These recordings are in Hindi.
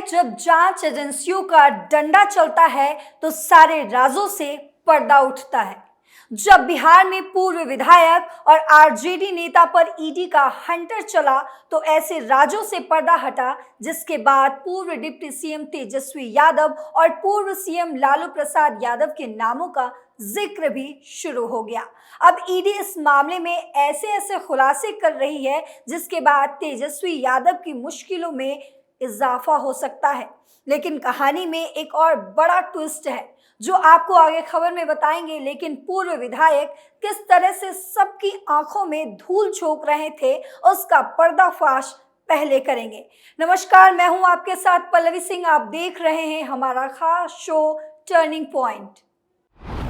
जब जांच एजेंसियों का डंडा चलता है तो सारे राजों से पर्दा उठता है। जब बिहार में पूर्व विधायक और आरजेडी नेता पर ईडी का हंटर चला तो ऐसे राजों से पर्दा हटा, जिसके बाद पूर्व डिप्टी सीएम तेजस्वी यादव और पूर्व सीएम लालू प्रसाद यादव के नामों का जिक्र भी शुरू हो गया। अब ईडी इस मामले में ऐसे ऐसे खुलासे कर रही है जिसके बाद तेजस्वी यादव की मुश्किलों में इजाफा हो सकता है। लेकिन कहानी में एक और बड़ा ट्विस्ट है जो आपको आगे खबर में बताएंगे। लेकिन पूर्व विधायक किस तरह से सबकी आंखों में धूल झोंक रहे थे, उसका पर्दाफाश पहले करेंगे। नमस्कार, मैं हूं आपके साथ पल्लवी सिंह। आप देख रहे हैं हमारा खास शो टर्निंग पॉइंट।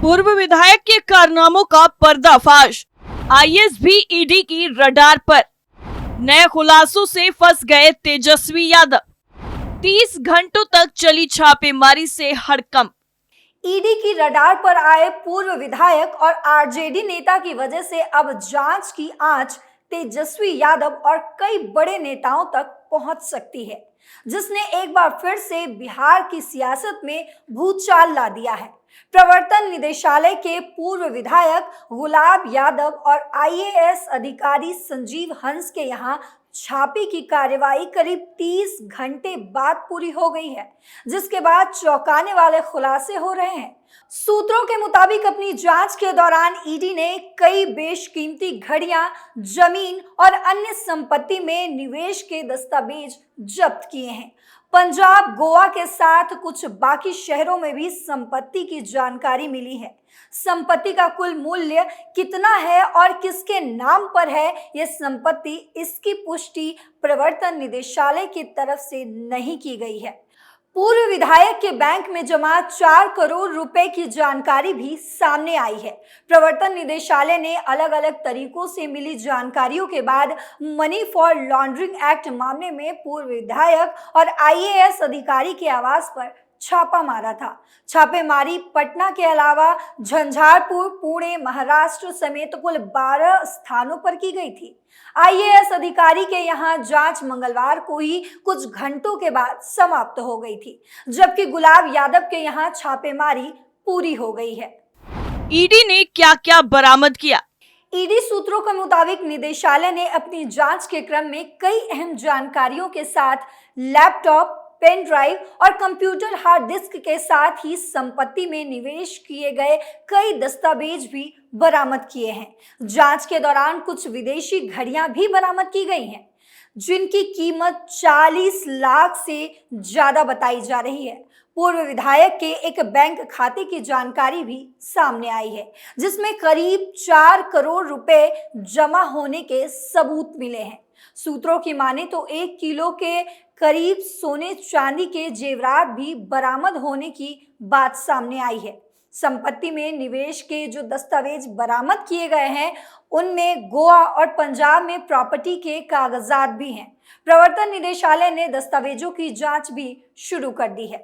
पूर्व विधायक के कारनामों का पर्दाफाश, आईएएस भी ईडी की रडार पर। नए खुलासों से फंस गए तेजस्वी यादव। 30 घंटों तक चली छापेमारी से हड़कंप। ईडी की रडार पर आए पूर्व विधायक और आरजेडी नेता की वजह से अब जांच की आंच तेजस्वी यादव और कई बड़े नेताओं तक पहुंच सकती है, जिसने एक बार फिर से बिहार की सियासत में भूचाल ला दिया है। प्रवर्तन निदेशालय के पूर्व विधायक गुलाब यादव और आईएएस अधिकारी संजीव हंस के यहां छापे की कार्यवाही करीब 30 घंटे बाद पूरी हो गई है, जिसके बाद चौंकाने वाले खुलासे हो रहे हैं। सूत्रों के मुताबिक अपनी जांच के दौरान ईडी ने कई बेशकीमती घड़ियां, जमीन और अन्य संपत्ति में निवेश के दस्तावेज जब्त किए हैं। पंजाब, गोवा के साथ कुछ बाकी शहरों में भी संपत्ति की जानकारी मिली है। संपत्ति का कुल मूल्य कितना है और किसके नाम पर है, यह संपत्ति, इसकी पुष्टि प्रवर्तन निदेशालय की तरफ से नहीं की गई है। पूर्व विधायक के बैंक में जमा 4 करोड़ रुपए की जानकारी भी सामने आई है। प्रवर्तन निदेशालय ने अलग अलग तरीकों से मिली जानकारियों के बाद मनी फॉर लॉन्ड्रिंग एक्ट मामले में पूर्व विधायक और आईएएस अधिकारी के आवास पर छापा मारा था। छापेमारी पटना के अलावा झंझारपुर, पुणे, महाराष्ट्र समेत कुल 12 स्थानों पर की गई थी। आईएएस अधिकारी के यहां जांच मंगलवार को ही कुछ घंटों के बाद समाप्त हो गई थी, जबकि गुलाब यादव के यहां छापेमारी पूरी हो गई है। ईडी ने क्या क्या बरामद किया? ईडी सूत्रों के मुताबिक निदेशालय ने अपनी जांच के क्रम में कई अहम जानकारियों के साथ लैपटॉप, पेन ड्राइव और कंप्यूटर हार्ड डिस्क के साथ ही संपत्ति में निवेश किए गए कई दस्तावेज भी बरामद किए हैं। जांच के दौरान कुछ विदेशी घड़ियां भी बरामद की गई हैं, जिनकी कीमत 40 लाख से ज्यादा बताई जा रही है। पूर्व विधायक के एक बैंक खाते की जानकारी भी सामने आई है, जिसमें करीब 4 करोड़ रुपए जमा होने के सबूत मिले हैं। सूत्रों की माने तो 1 किलो के करीब सोने चांदी के जेवरात भी बरामद होने की बात सामने आई है। संपत्ति में निवेश के जो दस्तावेज बरामद किए गए हैं, उनमें गोवा और पंजाब में प्रॉपर्टी के कागजात भी हैं। प्रवर्तन निदेशालय ने दस्तावेजों की जांच भी शुरू कर दी है।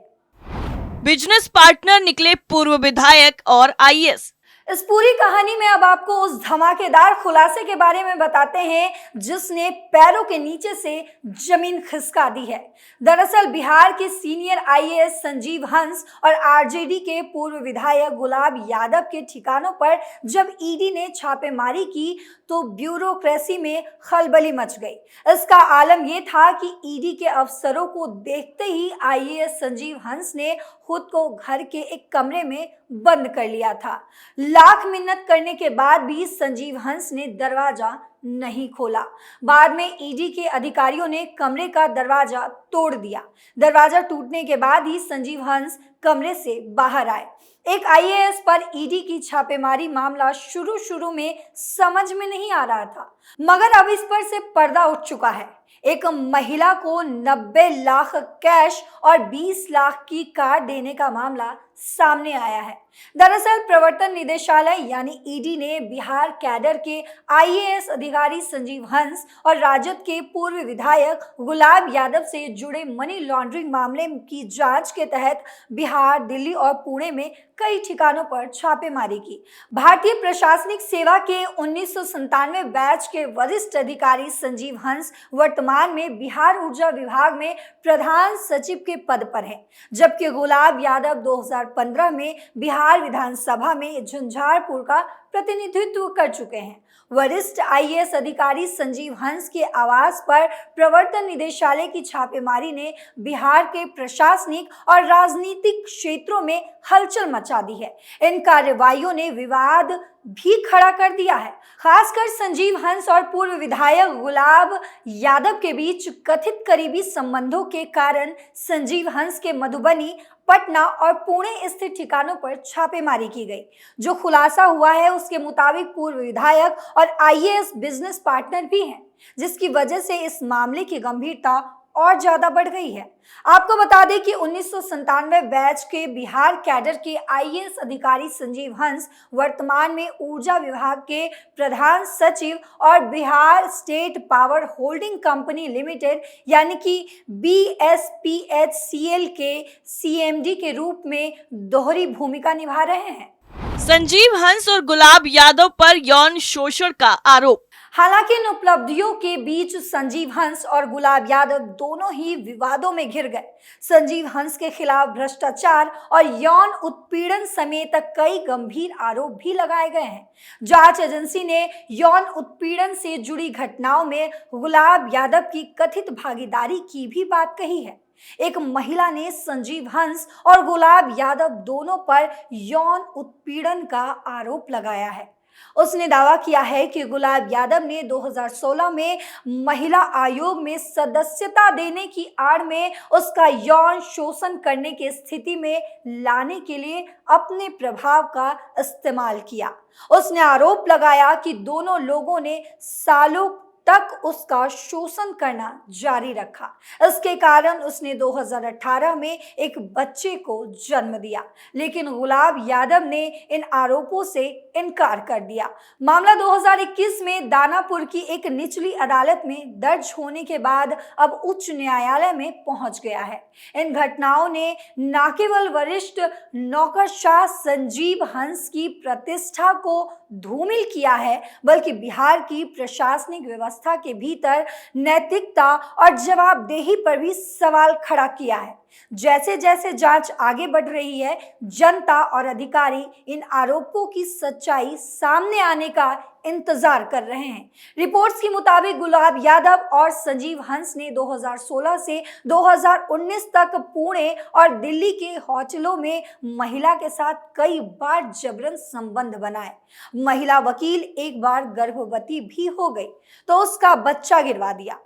बिजनेस पार्टनर निकले पूर्व विधायक और आईएएस। इस पूरी कहानी में अब आपको उस धमाकेदार खुलासे के बारे में बताते हैं जिसने पैरों के नीचे से जमीन खिसका दी है। दरअसल बिहार के सीनियर आईएएस संजीव हंस और आरजेडी के पूर्व विधायक गुलाब यादव के ठिकानों पर जब ईडी ने छापेमारी की तो ब्यूरोक्रेसी में खलबली मच गई। इसका आलम यह था कि ईडी के अफसरों को देखते ही आईएएस संजीव हंस ने खुद को घर के एक कमरे में बंद कर लिया था। लाख मिन्नत करने के बाद भी संजीव हंस ने दरवाजा नहीं खोला। बाद में ईडी के अधिकारियों ने कमरे का दरवाजा तोड़ दिया। दरवाजा टूटने के बाद ही संजीव हंस कमरे से बाहर आए। एक आईएएस पर ईडी की छापेमारी मामला शुरू में समझ में नहीं आ रहा था, मगर अब इस पर से पर्दा उठ चुका है। एक महिला को 90 लाख कैश और 20 लाख की कार देने का मामला सामने आया है। दरअसल प्रवर्तन निदेशालय यानी ईडी ने बिहार कैडर के आईएएस अधिकारी संजीव हंस और राजद के पूर्व विधायक गुलाब यादव से जुड़े मनी लॉन्ड्रिंग मामले की जांच के तहत बिहार, दिल्ली और पुणे में कई ठिकानों पर छापेमारी की। भारतीय प्रशासनिक सेवा के 1997 बैच के वरिष्ठ अधिकारी संजीव हंस वर्तमान में बिहार ऊर्जा विभाग में प्रधान सचिव के पद पर है, जबकि गुलाब यादव 2015 में बिहार विधानसभा में झंझारपुर का प्रतिनिधित्व कर चुके हैं। वरिष्ठ आईएएस अधिकारी संजीव हंस के आवास पर प्रवर्तन निदेशालय की छापेमारी ने बिहार के प्रशासनिक और राजनीतिक क्षेत्रों में हलचल मचा दी है। इन कार्रवाइयों ने विवाद भी खड़ा कर दिया है। खासकर संजीव हंस और पूर्व विधायक गुलाब यादव के बीच कथित करीबी संबंधों के कारण संजीव हंस के मधुबनी, पटना और पुणे स्थित ठिकानों पर छापेमारी की गई। जो खुलासा हुआ है उसके मुताबिक पूर्व विधायक और आईएएस बिजनेस पार्टनर भी हैं, जिसकी वजह से इस मामले की गंभीरता और ज्यादा बढ़ गई है। आपको बता दें कि 1997 बैच के बिहार कैडर के आईएएस अधिकारी संजीव हंस वर्तमान में ऊर्जा विभाग के प्रधान सचिव और Bihar state power holding company limited यानी कि BSPHCL के सीएमडी के रूप में दोहरी भूमिका निभा रहे हैं। संजीव हंस और गुलाब यादव पर यौन शोषण का आरोप। हालांकि इन उपलब्धियों के बीच संजीव हंस और गुलाब यादव दोनों ही विवादों में घिर गए। संजीव हंस के खिलाफ भ्रष्टाचार और यौन उत्पीड़न समेत कई गंभीर आरोप भी लगाए गए हैं। जांच एजेंसी ने यौन उत्पीड़न से जुड़ी घटनाओं में गुलाब यादव की कथित भागीदारी की भी बात कही है। एक महिला ने संजीव हंस और गुलाब यादव दोनों पर यौन उत्पीड़न का आरोप लगाया है। उसने दावा किया है कि गुलाब यादव ने 2016 में महिला आयोग में सदस्यता देने की आड़ में उसका यौन शोषण करने की स्थिति में लाने के लिए अपने प्रभाव का इस्तेमाल किया। उसने आरोप लगाया कि दोनों लोगों ने सालों तक उसका शोषण करना जारी रखा। इसके कारण उसने 2018 में एक बच्चे को जन्म दिया, लेकिन गुलाब यादव ने इन आरोपों से इनकार कर दिया। मामला 2021 में दानापुर की एक निचली अदालत में दर्ज होने के बाद अब उच्च न्यायालय में पहुंच गया है। इन घटनाओं ने न केवल वरिष्ठ नौकरशाह संजीव हंस की प्रतिष्ठा को धूमिल किया है, बल्कि बिहार की प्रशासनिक व्यवस्था के भीतर नैतिकता और जवाबदेही पर भी सवाल खड़ा किया है। जैसे जैसे जांच आगे बढ़ रही है, जनता और अधिकारी इन आरोपों की सच्चाई सामने आने का इंतजार कर रहे हैं। रिपोर्ट्स के मुताबिक गुलाब यादव और संजीव हंस ने 2016 से 2019 तक पुणे और दिल्ली के होटलों में महिला के साथ कई बार जबरन संबंध बनाए। महिला वकील एक बार गर्भवती भी हो गई तो उसका बच्चा गिरवा दिया।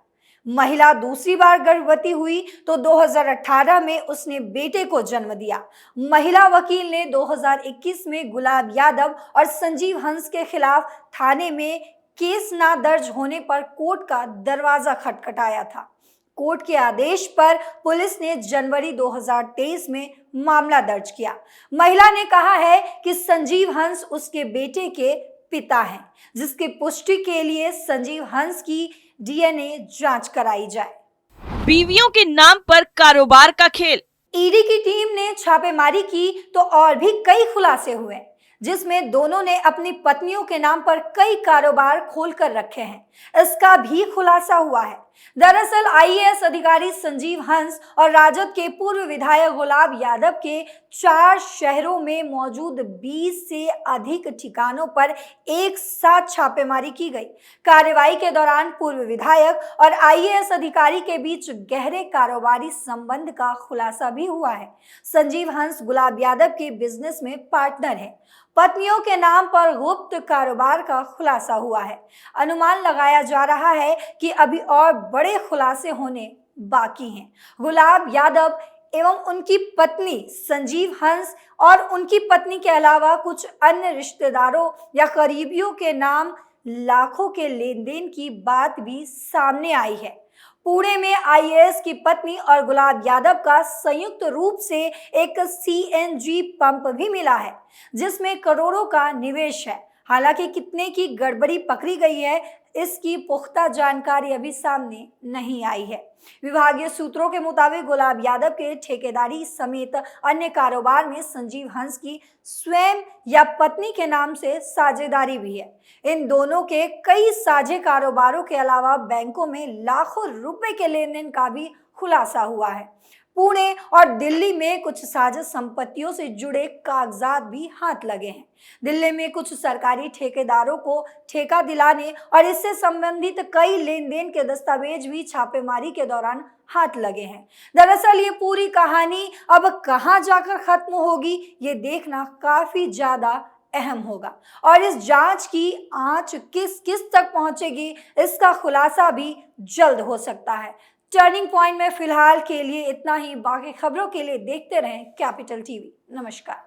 महिला दूसरी बार गर्भवती हुई तो 2018 में उसने बेटे को जन्म दिया। महिला वकील ने 2021 में गुलाब यादव और संजीव हंस के खिलाफ थाने में केस ना दर्ज होने पर कोर्ट का दरवाजा खटखटाया था। कोर्ट के आदेश पर पुलिस ने जनवरी 2023 में मामला दर्ज किया। महिला ने कहा है कि संजीव हंस उसके बेटे के पिता हैं, जिसकी पुष्टि के लिए संजीव हंस की डीएनए जांच कराई जाए। बीवियों के नाम पर कारोबार का खेल। ईडी की टीम ने छापेमारी की तो और भी कई खुलासे हुए, जिसमें दोनों ने अपनी पत्नियों के नाम पर कई कारोबार खोल कर रखे हैं। इसका भी खुलासा हुआ है। दरअसल आईएएस अधिकारी संजीव हंस और राजद के पूर्व विधायक गुलाब यादव के 4 शहरों में मौजूद 20 से अधिक ठिकानों पर एक साथ छापेमारी की गई। कार्रवाई के दौरान पूर्व विधायक और आईएएस अधिकारी के बीच गहरे कारोबारी संबंध का खुलासा भी हुआ है। संजीव हंस गुलाब यादव के बिजनेस में पार्टनर है। पत्नियों के नाम पर गुप्त कारोबार का खुलासा हुआ है। अनुमान लगाया जा रहा है कि अभी और बड़े खुलासे होने बाकी हैं। गुलाब यादव एवं उनकी पत्नी संजीव हंस और उनकी पत्नी के अलावा कुछ अन्य रिश्तेदारों या करीबियों के नाम लाखों के लेन देन की बात भी सामने आई है। पुणे में आईएएस की पत्नी और गुलाब यादव का संयुक्त रूप से एक सीएनजी पंप भी मिला है, जिसमें करोड़ों का निवेश है। हालांकि कितने की गड़बड़ी पकड़ी गई है, इसकी पुख्ता जानकारी अभी सामने नहीं आई है। विभागीय सूत्रों के मुताबिक गुलाब यादव के ठेकेदारी समेत अन्य कारोबार में संजीव हंस की स्वयं या पत्नी के नाम से साझेदारी भी है। इन दोनों के कई साझे कारोबारों के अलावा बैंकों में लाखों रुपए के लेन देन का भी खुलासा हुआ है। पुणे और दिल्ली में कुछ साझा संपत्तियों से जुड़े कागजात भी हाथ लगे हैं। दिल्ली में कुछ सरकारी ठेकेदारों को ठेका दिलाने और इससे संबंधित कई लेन देन के दस्तावेज भी छापेमारी के दौरान हाथ लगे हैं। दरअसल ये पूरी कहानी अब कहां जाकर खत्म होगी, ये देखना काफी ज्यादा अहम होगा और इस जांच की आंच किस किस तक पहुंचेगी, इसका खुलासा भी जल्द हो सकता है। टर्निंग पॉइंट में फिलहाल के लिए इतना ही। बाकी खबरों के लिए देखते रहें कैपिटल टीवी। नमस्कार।